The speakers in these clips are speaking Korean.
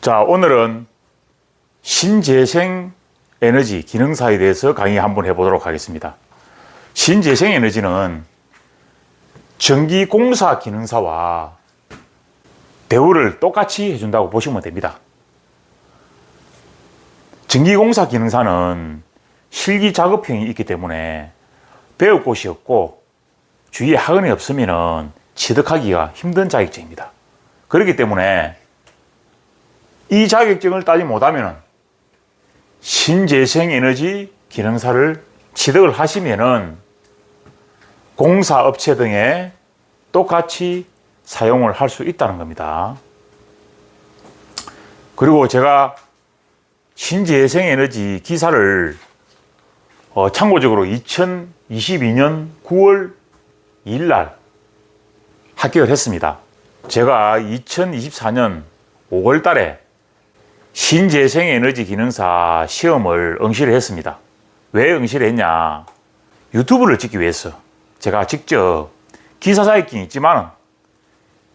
자, 오늘은 신재생 에너지 기능사에 대해서 강의 한번 해보도록 하겠습니다. 신재생 에너지는 전기공사 기능사와 대우를 똑같이 해준다고 보시면 됩니다. 전기공사 기능사는 실기 작업형이 있기 때문에 배울 곳이 없고 주위에 학원이 없으면 취득하기가 힘든 자격증입니다. 그렇기 때문에 이 자격증을 따지 못하면 신재생에너지 기능사를 취득을 하시면은 공사업체 등에 똑같이 사용을 할 수 있다는 겁니다. 그리고 제가 신재생에너지 기사를 참고적으로 2022년 9월 2일 날 합격을 했습니다. 제가 2024년 5월 달에 신재생에너지 기능사 시험을 응시를 했습니다. 왜 응시를 했냐? 유튜브를 찍기 위해서 제가 직접 기사 자격증이 있지만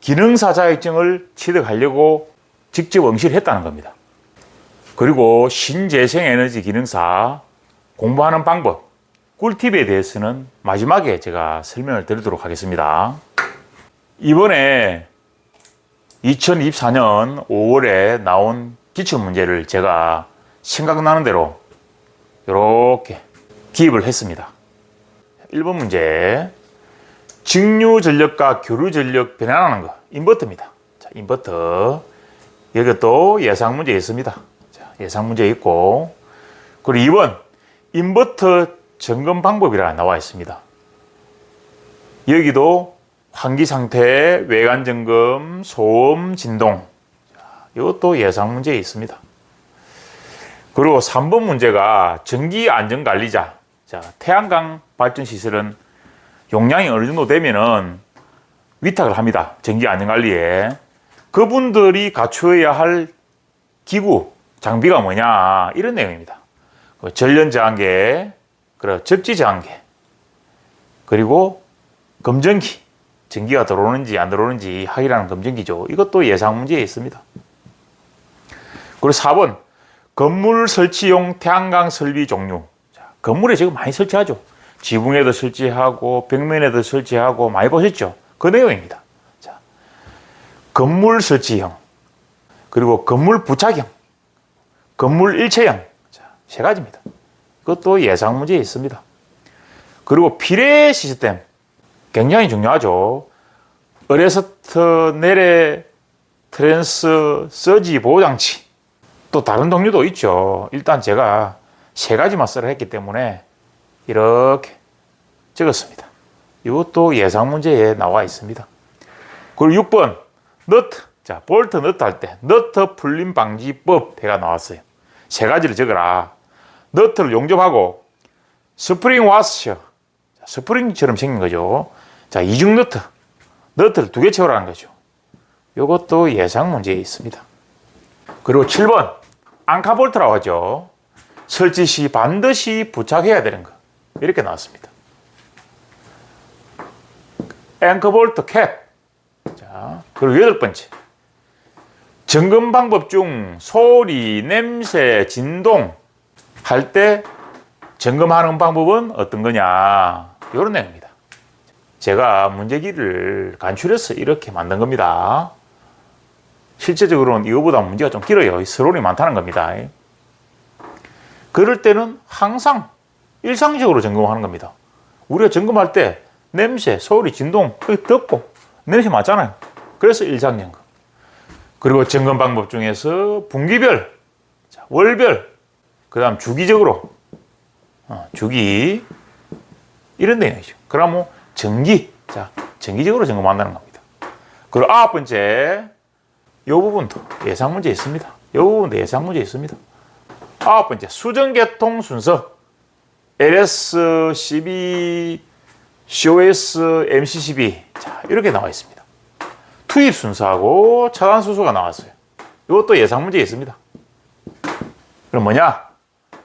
기능사 자격증을 취득하려고 직접 응시를 했다는 겁니다. 그리고 신재생에너지 기능사 공부하는 방법, 꿀팁에 대해서는 마지막에 제가 설명을 드리도록 하겠습니다. 이번에 2024년 5월에 나온 기출문제를 제가 생각나는 대로 이렇게 기입을 했습니다. 1번 문제, 직류전력과 교류전력 변환하는 거, 인버터입니다. 자, 인버터. 여기 또 예상문제 있습니다. 자, 예상문제 있고, 그리고 2번, 인버터 점검 방법이라 나와 있습니다. 여기도 환기 상태, 외관 점검, 소음, 진동. 이것도 예상 문제에 있습니다. 그리고 3번 문제가 전기 안전관리자. 자, 태양광 발전 시설은 용량이 어느 정도 되면은 위탁을 합니다. 전기 안전관리에. 그분들이 갖추어야 할 기구, 장비가 뭐냐, 이런 내용입니다. 전련 저항계, 그리고 접지 저항계, 그리고 검전기. 전기가 들어오는지 안 들어오는지 확인하는 검전기죠. 이것도 예상 문제에 있습니다. 그리고 4번, 건물 설치용 태양광 설비 종류. 자, 건물에 지금 많이 설치하죠. 지붕에도 설치하고 벽면에도 설치하고 많이 보셨죠. 그 내용입니다. 자, 건물 설치형, 그리고 건물 부착형, 건물 일체형. 자, 세 가지입니다. 그것도 예상 문제에 있습니다. 그리고 비례 시스템. 굉장히 중요하죠. 어레스트 내래 트랜스 서지 보호장치. 또 다른 종류도 있죠. 일단 제가 세 가지만 쓰라 했기 때문에 이렇게 적었습니다. 이것도 예상 문제에 나와 있습니다. 그리고 6번, 너트. 자, 볼트 너트 할 때 너트 풀림 방지법 해가 나왔어요. 세 가지를 적어라. 너트를 용접하고 스프링 와셔. 스프링처럼 생긴 거죠. 자, 이중 너트. 너트를 2개 채우라는 거죠. 이것도 예상 문제에 있습니다. 그리고 7번, 앙카볼트라고 하죠. 설치 시 반드시 부착해야 되는 거. 이렇게 나왔습니다. 앵커볼트 캡. 자, 그리고 8번째. 점검 방법 중 소리, 냄새, 진동 할 때 점검하는 방법은 어떤 거냐. 이런 내용입니다. 제가 문제기를 간추려서 이렇게 만든 겁니다. 실제적으로는 이거보다 문제가 좀 길어요. 서론이 많다는 겁니다. 그럴 때는 항상 일상적으로 점검하는 겁니다. 우리가 점검할 때 냄새, 소리, 진동, 그게 덥고 냄새 맞잖아요. 그래서 일상점검. 그리고 점검 방법 중에서 분기별, 월별, 그 다음 주기적으로, 주기, 이런 내용이죠. 그럼 뭐 정기, 자, 정기적으로 점검한다는 겁니다. 그리고 9번째, 이 부분도 예상 문제 있습니다. 이 부분도 예상 문제 있습니다. 9번째, 수정개통 순서. LS, CB, COS, MC12. 자, 이렇게 나와 있습니다. 투입 순서하고 차단 순서가 나왔어요. 이것도 예상 문제 있습니다. 그럼 뭐냐?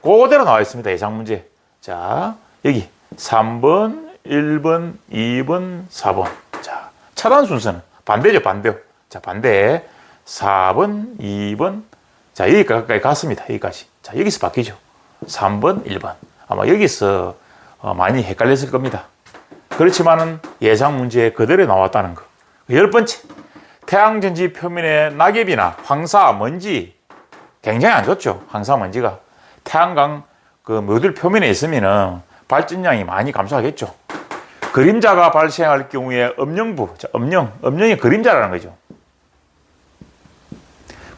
그대로 나와 있습니다. 예상 문제. 자, 여기 3번, 1번, 2번, 4번. 자, 차단 순서는 반대죠, 반대요. 자, 반대. 4번, 2번. 자, 여기까지 갔습니다. 여기까지. 자, 여기서 바뀌죠. 3번, 1번. 아마 여기서 많이 헷갈렸을 겁니다. 그렇지만은 예상 문제에 그대로 나왔다는 거. 10번째. 태양전지 표면에 낙엽이나 황사, 먼지 굉장히 안 좋죠. 황사, 먼지가. 태양광 그 모듈 표면에 있으면은 발전량이 많이 감소하겠죠. 그림자가 발생할 경우에 음영부, 자, 음영이 그림자라는 거죠.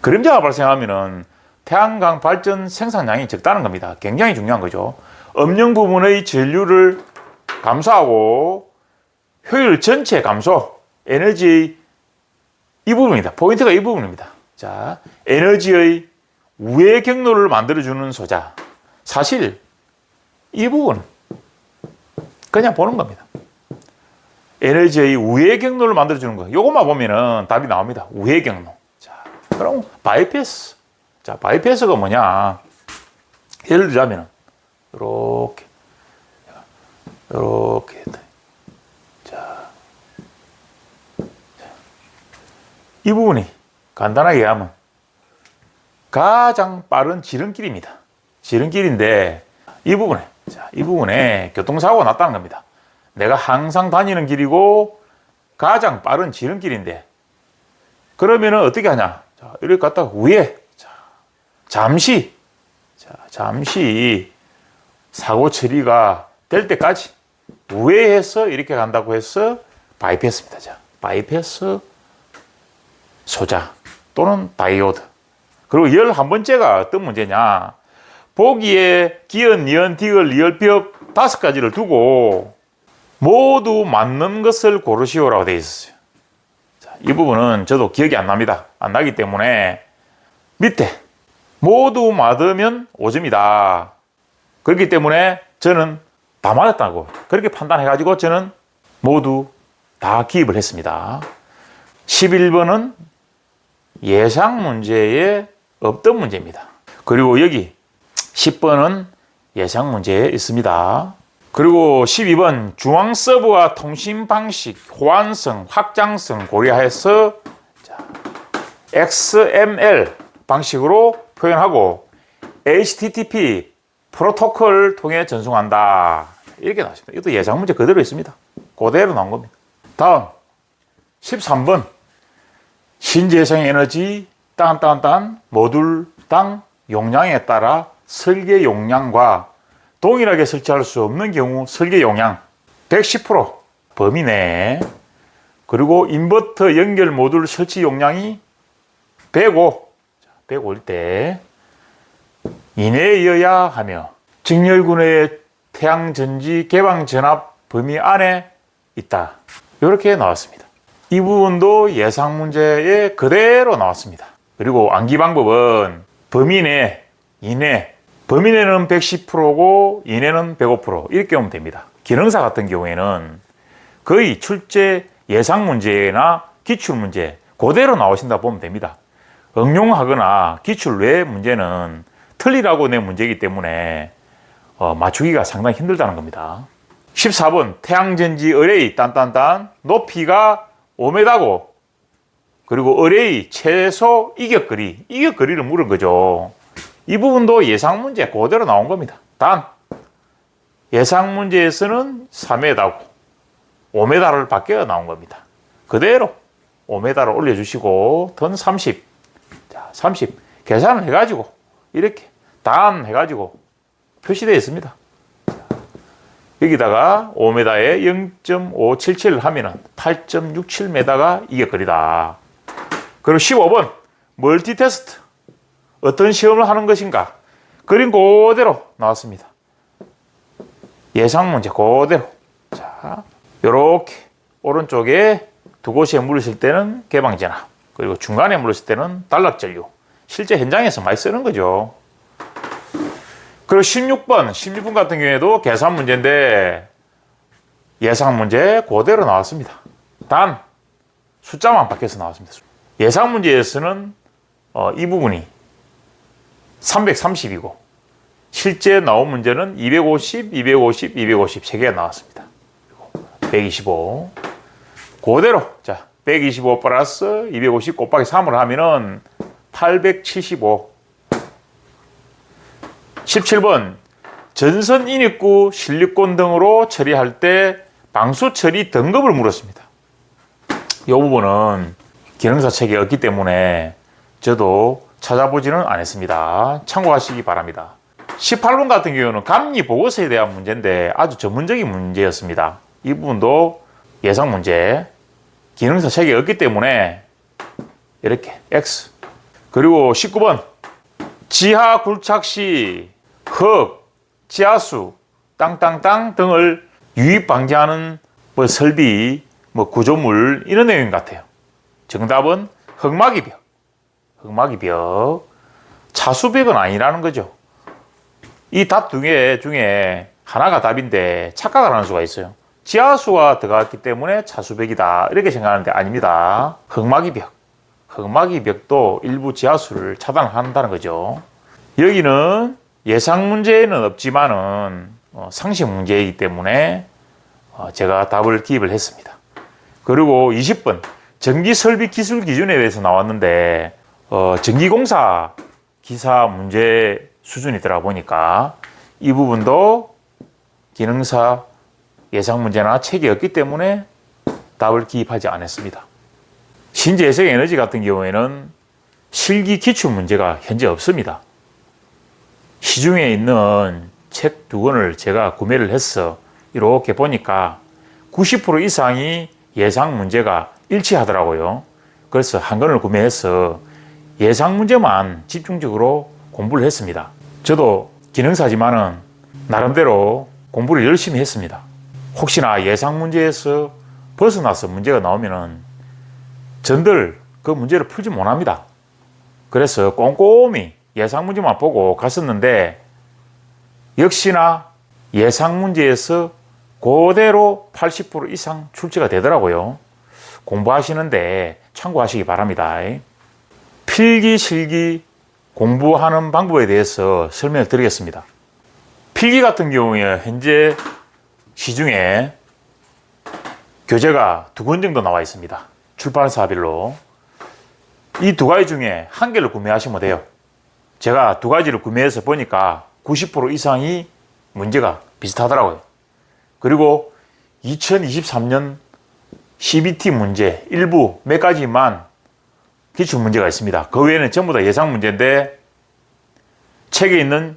그림자가 발생하면은 태양광 발전 생산량이 적다는 겁니다. 굉장히 중요한 거죠. 음영 부분의 전류를 감소하고 효율 전체 감소, 에너지의 이 부분입니다. 포인트가 이 부분입니다. 자, 에너지의 우회 경로를 만들어주는 소자. 사실 이 부분 그냥 보는 겁니다. 에너지의 우회 경로를 만들어주는 거. 요것만 보면은 답이 나옵니다. 우회 경로. 자, 그럼 바이패스. 자, 바이패스가 뭐냐? 예를 들자면 이렇게 자, 이 부분이 간단하게 하면 가장 빠른 지름길입니다. 지름길인데 이 부분에 교통사고가 났다는 겁니다. 내가 항상 다니는 길이고 가장 빠른 지름길인데 그러면은 어떻게 하냐? 자, 이렇게 갔다가 위에 잠시 사고 처리가 될 때까지 우회해서 이렇게 간다고 해서 바이패스입니다. 자, 바이패스 소자 또는 다이오드. 그리고 11번째가 어떤 문제냐? 보기에 기역, 니은, 디귿, 리을, 비읍 5가지를 두고 모두 맞는 것을 고르시오라고 되어 있었어요. 자, 이 부분은 저도 기억이 안 납니다. 안 나기 때문에 밑에 모두 맞으면 5점이다. 그렇기 때문에 저는 다 맞았다고 그렇게 판단해가지고 저는 모두 다 기입을 했습니다. 11번은 예상 문제에 없던 문제입니다. 그리고 여기 10번은 예상 문제에 있습니다. 그리고 12번 중앙 서버와 통신 방식, 호환성, 확장성 고려해서 XML 방식으로 표현하고 HTTP 프로토콜을 통해 전송한다. 이렇게 나왔습니다. 이것도 예상 문제 그대로 있습니다. 그대로 나온 겁니다. 다음 13번 신재생 에너지 딴 모듈당 용량에 따라 설계 용량과 동일하게 설치할 수 없는 경우 설계 용량 110% 범위 내에 그리고 인버터 연결 모듈 설치 용량이 105일 때 이내여야 하며 직렬군의 태양전지 개방 전압 범위 안에 있다. 이렇게 나왔습니다. 이 부분도 예상 문제에 그대로 나왔습니다. 그리고 암기 방법은 범위 내, 이내, 범위 내는 110%고 이내는 105% 이렇게 하면 됩니다. 기능사 같은 경우에는 거의 출제 예상 문제나 기출 문제 그대로 나오신다 보면 됩니다. 응용하거나 기출 외 문제는 틀리라고 낸 문제이기 때문에 맞추기가 상당히 힘들다는 겁니다. 14번 태양전지 어레이 높이가 5m고 그리고 어레이 최소 이격거리를 물은 거죠. 이 부분도 예상 문제 그대로 나온 겁니다. 단 예상 문제에서는 3m고 5m를 밖에 나온 겁니다. 그대로 5m를 올려주시고 던 30 계산을 해가지고 이렇게 단 해가지고 표시되어 있습니다. 여기다가 5m에 0.577을 하면은 8.67m가 이격거리다. 그리고 15번 멀티 테스트 어떤 시험을 하는 것인가 그림 그대로 나왔습니다. 예상 문제 그대로. 자, 요렇게 오른쪽에 두 곳에 물으실 때는 개방전압 그리고 중간에 물으실 때는 단락전류 실제 현장에서 많이 쓰는 거죠. 그리고 16번 같은 경우에도 계산 문제인데 예상 문제 그대로 나왔습니다. 단 숫자만 밖에서 나왔습니다. 예상 문제에서는 이 부분이 330이고 실제 나온 문제는 250, 250, 250 3개가 나왔습니다. 125 그대로 자 125 플러스 250 곱하기 3을 하면은 875. 17번 전선 인입구 실리콘 등으로 처리할 때 방수 처리 등급을 물었습니다. 이 부분은 기능사 책이 없기 때문에 저도 찾아보지는 않았습니다. 참고하시기 바랍니다. 18번 같은 경우는 감리 보고서에 대한 문제인데 아주 전문적인 문제였습니다. 이 부분도 예상 문제, 기능사 책이 없기 때문에 이렇게 X. 그리고 19번 지하 굴착 시 흙, 지하수, 땅땅땅 등을 유입 방지하는 설비, 구조물 이런 내용 같아요. 정답은 흙막이 벽. 흙막이 벽. 차수벽은 아니라는 거죠. 이 답 두 개 중에 하나가 답인데 착각을 하는 수가 있어요. 지하수가 들어갔기 때문에 차수벽이다 이렇게 생각하는데 아닙니다. 흙막이 벽. 흙막이 벽도 일부 지하수를 차단한다는 거죠. 여기는 예상 문제에는 없지만은 상식 문제이기 때문에 제가 답을 기입을 했습니다. 그리고 20번 전기설비 기술 기준에 대해서 나왔는데 전기공사 기사 문제 수준이더라 보니까 이 부분도 기능사 예상 문제나 책이 없기 때문에 답을 기입하지 않았습니다. 신재생 에너지 같은 경우에는 실기 기출 문제가 현재 없습니다. 시중에 있는 책 2권을 제가 구매를 해서 이렇게 보니까 90% 이상이 예상 문제가 일치하더라고요. 그래서 한 권을 구매해서 예상 문제만 집중적으로 공부를 했습니다. 저도 기능사지만은 나름대로 공부를 열심히 했습니다. 혹시나 예상 문제에서 벗어나서 문제가 나오면은 전들 그 문제를 풀지 못합니다. 그래서 꼼꼼히 예상 문제만 보고 갔었는데 역시나 예상 문제에서 그대로 80% 이상 출제가 되더라고요. 공부하시는데 참고하시기 바랍니다. 필기, 실기 공부하는 방법에 대해서 설명을 드리겠습니다. 필기 같은 경우에 현재 시중에 교재가 2권 정도 나와 있습니다. 출판사별로. 이 2가지 중에 한 개를 구매하시면 돼요. 제가 2가지를 구매해서 보니까 90% 이상이 문제가 비슷하더라고요. 그리고 2023년 CBT 문제 일부 몇 가지만 기출 문제가 있습니다. 그 외에는 전부 다 예상 문제인데 책에 있는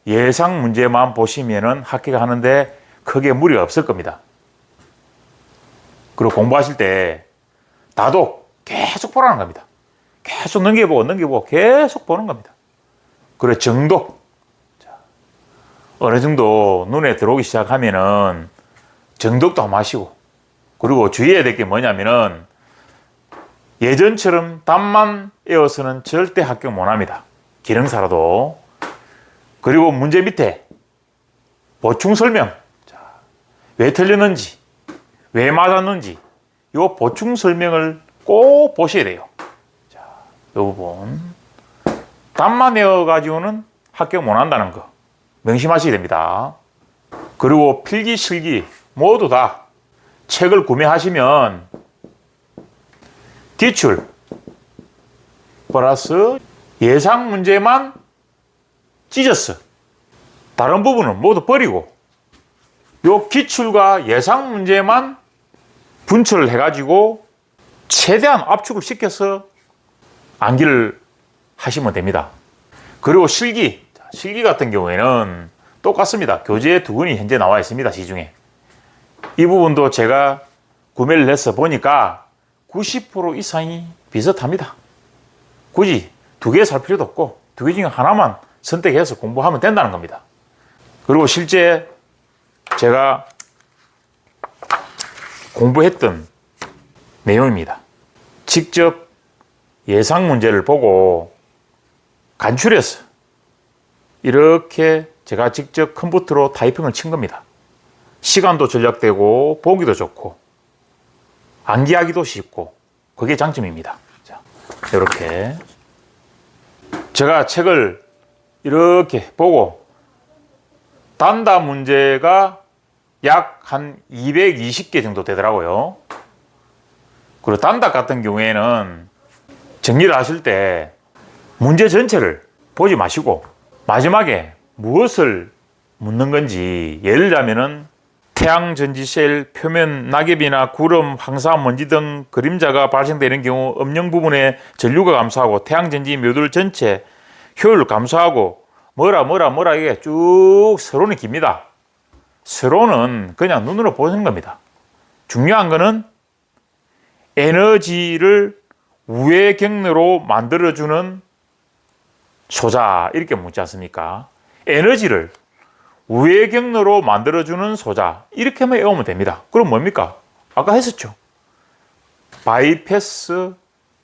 예상 문제만 보시면은 합격하는데 크게 무리가 없을 겁니다. 그리고 공부하실 때 다독 계속 보라는 겁니다. 계속 넘겨보고 계속 보는 겁니다. 그리고 정독. 어느 정도 눈에 들어오기 시작하면은 정독도 한번 하시고, 그리고 주의해야 될 게 뭐냐면은 예전처럼 답만 외워서는 절대 합격 못 합니다. 기능사라도. 그리고 문제 밑에 보충 설명. 왜 틀렸는지, 왜 맞았는지, 이 보충 설명을 꼭 보셔야 돼요. 자, 이 부분. 답만 외워가지고는 합격 못 한다는 거 명심하셔야 됩니다. 그리고 필기, 실기 모두 다 책을 구매하시면 기출 플러스 예상 문제만 찢었어. 다른 부분은 모두 버리고 요 기출과 예상 문제만 분철을 해가지고 최대한 압축을 시켜서 암기를 하시면 됩니다. 그리고 실기 같은 경우에는 똑같습니다. 교재 2권이 현재 나와 있습니다. 시중에. 이 부분도 제가 구매를 해서 보니까 90% 이상이 비슷합니다. 굳이 2개 살 필요도 없고 2개 중에 하나만 선택해서 공부하면 된다는 겁니다. 그리고 실제 제가 공부했던 내용입니다. 직접 예상 문제를 보고 간추려서 이렇게 제가 직접 컴퓨터로 타이핑을 친 겁니다. 시간도 절약되고 보기도 좋고 암기하기도 쉽고 그게 장점입니다. 자, 이렇게 제가 책을 이렇게 보고 단다 문제가 약 한 220개 정도 되더라고요. 그리고 단답 같은 경우에는 정리를 하실 때 문제 전체를 보지 마시고 마지막에 무엇을 묻는 건지, 예를 들자면은 태양전지셀 표면 낙엽이나 구름, 황사, 먼지 등 그림자가 발생되는 경우 음영 부분에 전류가 감소하고 태양전지 묘들 전체 효율을 감소하고 뭐라 이게 쭉 서론이 깁니다. 서론은 그냥 눈으로 보는 겁니다. 중요한 거는 에너지를 우회 경로로 만들어주는 소자, 이렇게 묻지 않습니까? 에너지를 우회 경로로 만들어주는 소자, 이렇게만 외우면 됩니다. 그럼 뭡니까? 아까 했었죠. 바이패스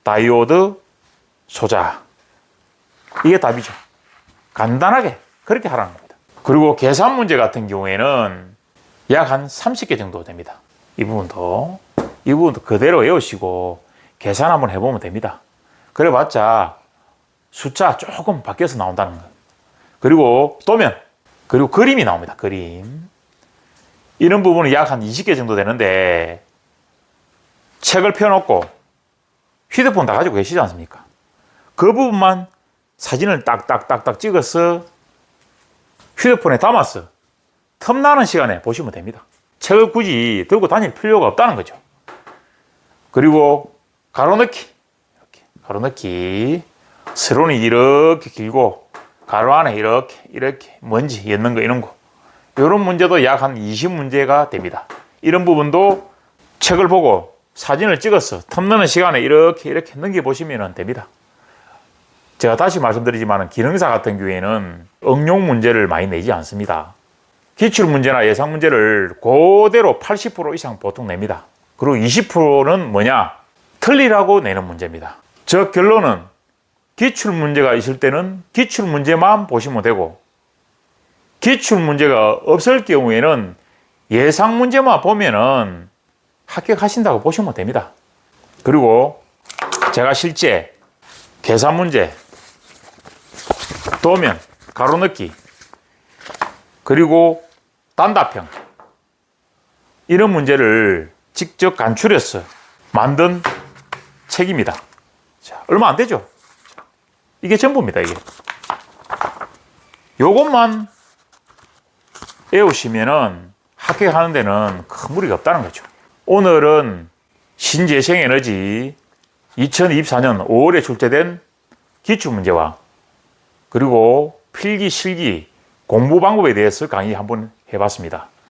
다이오드 소자. 이게 답이죠. 간단하게 그렇게 하라는 겁니다. 그리고 계산 문제 같은 경우에는 약 한 30개 정도 됩니다. 이 부분도 그대로 외우시고 계산 한번 해보면 됩니다. 그래봤자 숫자 조금 바뀌어서 나온다는 거. 그리고 도면, 그리고 그림이 나옵니다. 그림. 이런 부분은 약 한 20개 정도 되는데 책을 펴놓고 휴대폰 다 가지고 계시지 않습니까? 그 부분만 사진을 딱딱딱딱 찍어서 휴대폰에 담아서 틈나는 시간에 보시면 됩니다. 책을 굳이 들고 다닐 필요가 없다는 거죠. 그리고 가로넣기. 이렇게 가로넣기. 서론이 이렇게 길고 가로 안에 이렇게 먼지 엮는 거, 이런 거. 이런 문제도 약 한 20문제가 됩니다. 이런 부분도 책을 보고 사진을 찍어서 틈나는 시간에 이렇게 넘겨보시면 됩니다. 제가 다시 말씀드리지만 기능사 같은 경우에는 응용 문제를 많이 내지 않습니다. 기출 문제나 예상 문제를 그대로 80% 이상 보통 냅니다. 그리고 20%는 뭐냐? 틀리라고 내는 문제입니다. 즉 결론은 기출 문제가 있을 때는 기출 문제만 보시면 되고, 기출 문제가 없을 경우에는 예상 문제만 보면은 합격하신다고 보시면 됩니다. 그리고 제가 실제 계산 문제, 도면, 가로넣기, 그리고 단답형, 이런 문제를 직접 간추려서 만든 책입니다. 자, 얼마 안 되죠? 이게 전부입니다. 이게 요것만 외우시면은 합격하는 데는 큰 무리가 없다는 거죠. 오늘은 신재생에너지 2024년 5월에 출제된 기출문제와 그리고 필기, 실기, 공부 방법에 대해서 강의 한번 해봤습니다.